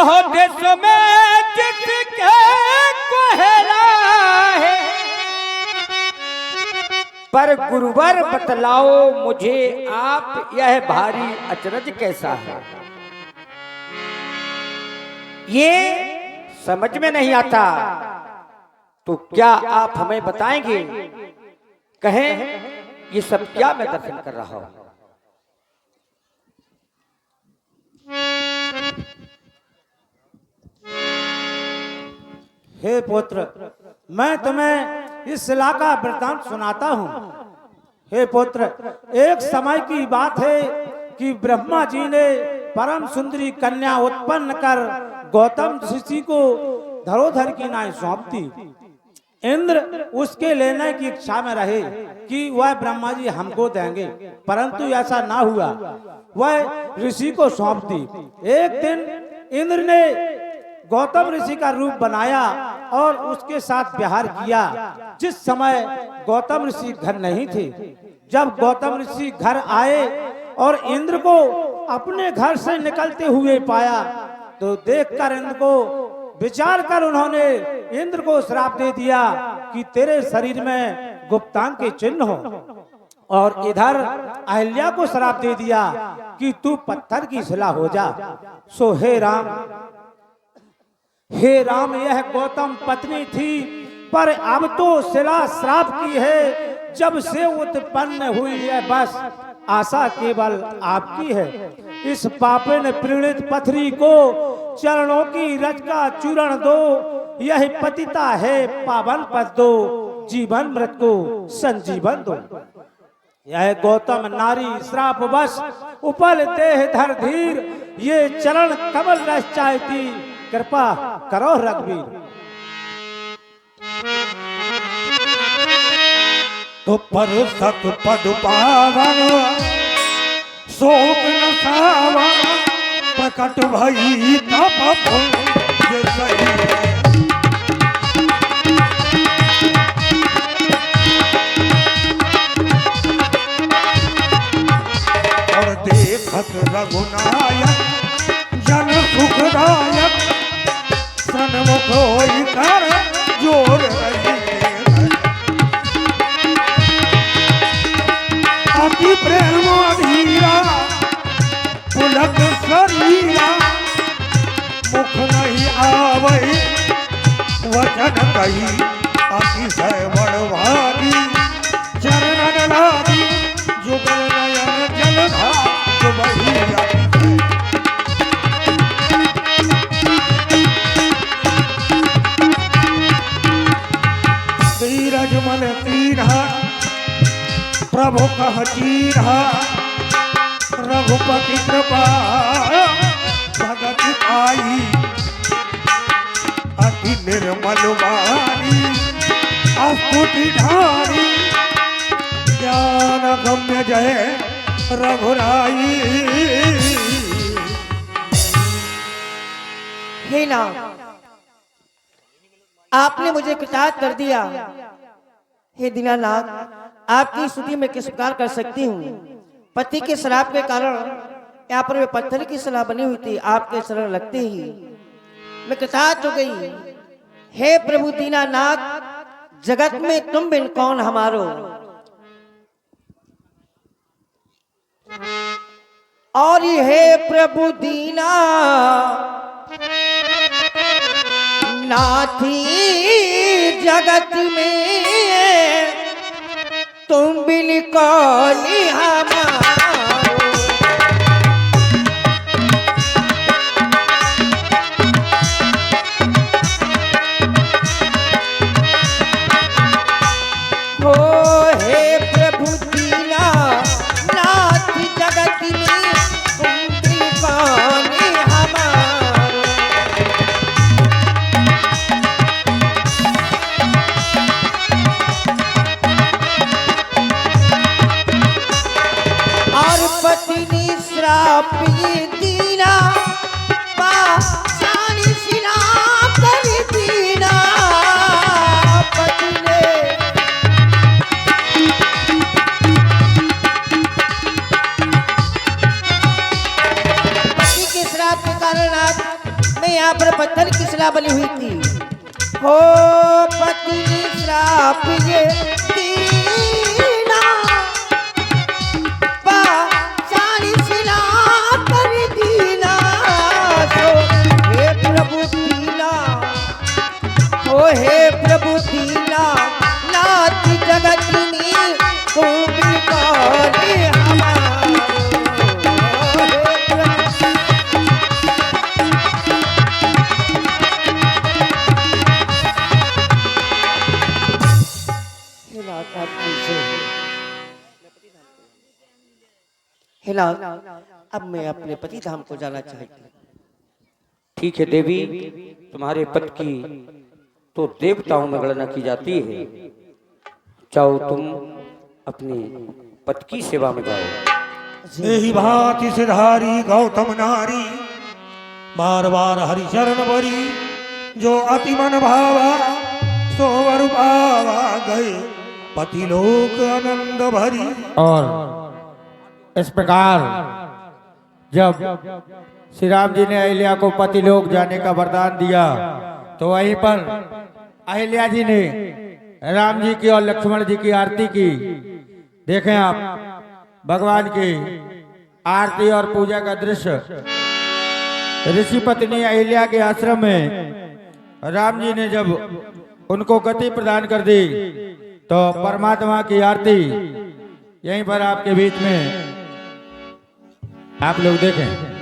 हो देशों में जिसके कोहरा है, पर गुरुवर बतलाओ मुझे आप यह भारी अचरज कैसा है। ये समझ में नहीं आता, तो क्या आप हमें बताएंगे? कहें ये सब क्या मैं दर्शन कर रहा हूं। हे पुत्र, मैं तुम्हें इस शिला का वृत्तांत सुनाता हूँ। हे पुत्र, एक समय की बात है कि ब्रह्मा जी ने परम सुंदरी कन्या उत्पन्न कर गौतम ऋषि को धरोधर की नाई सौंप दी। इंद्र उसके लेने की इच्छा में रहे कि वह ब्रह्मा जी हमको देंगे, परंतु ऐसा ना हुआ। वह ऋषि को सौंप दी। एक दिन इंद्र ने गौतम ऋषि का रूप बनाया और उसके साथ व्यवहार किया। जिस समय गौतम ऋषि घर नहीं थे, जब गौतम ऋषि घर आए और इंद्र को अपने घर से निकलते हुए पाया, तो देखकर इंद्र को विचार कर उन्होंने इंद्र को श्राप दे दिया कि तेरे शरीर में गुप्तांग के चिन्ह हो, और इधर अहिल्या को श्राप दे दिया कि तू पत्थर की शिला हो जा। सो हे राम, यह गौतम पत्नी थी, पर अब तो शिला श्राप की है। जब से उत्पन्न हुई है, बस आशा केवल आपकी है। इस पापिन प्रीणित पथरी को चरणों की रज का चूरण दो। यह पतिता है पावन पद दो, जीवन मृत को संजीवन दो। यह गौतम नारी श्राप बस उपल देह धर धीर, ये चरण कमल रस चाहती, कृपा करो रघुवीर। तो पर सत पद पावन शोक न सावन, प्रकट भई तप पुण्य सही। और देखत रघुनायक जन सुखदायक, सन्मुख होई कर जोर रही। अति प्रेम अधीरा पुलक शरीरा, मुख नहीं आवे वचन कही, अतिशय बड़भागी चरणन लागी। जुगल नयन जलधार बही धीरज मन तीन्हा, प्रभु कह चीन्हा। रघुपति कृपा भगत आई, अति निर्मल वाणी अस्तुति ढारी। ज्ञान गम्य जय रघुराई। हे नाथ, आपने मुझे कृतार्थ कर दिया। हे दीनानाथ, आपकी स्तुति मैं किस प्रकार कर सकती हूँ। पति के श्राप के कारण यहाँ पर वे पत्थर की शिला बनी हुई थी, आपके शरण लगते ही मैं कृतार्थ हो गई। हे प्रभु दीनानाथ, जगत में तुम बिन कौन हमारो। और हे प्रभु दीना नाथी, जगत में तुम बिन कौन हमारो। हो हे प्रभु दीना नाथ, जगत में तुम बिन कौन हमारो। और पत्नी श्राप ये दीना, पाषाणी शिला कर दीना। पति के श्राप के कारण आज मैं यहाँ पर पत्थर की शिला बनी हुई थी। हो पति ने श्राप ये दीना, पाषाण शिला कर दीना। सो हे प्रभु दीना, ओ हे प्रभु दीना, नाथ जगतनी खूब करे हमारो। हिला, अब मैं अपने पति धाम को जाना चाहती हूँ। ठीक है देवी, तुम्हारे पद की तो देवताओं में गणना की जाती है। जाओ तुम अपनी पद की सेवा में जाओ। यही भांति सिधारी गौतम नारी, बार बार हरि चरण बरी, जो अति मन भावा सो वर पावा, गए पति लोक आनंद भरी। और इस प्रकार जब श्री राम जी ने अहिल्या को पति लोक जाने का वरदान दिया, तो वहीं पर अहिल्या जी ने राम जी की और लक्ष्मण जी की आरती की। देखें आप भगवान की आरती और पूजा का दृश्य। ऋषि पत्नी अहिल्या के आश्रम में राम जी ने जब उनको गति प्रदान कर दी, तो परमात्मा की आरती यहीं पर आपके बीच में आप लोग देखें।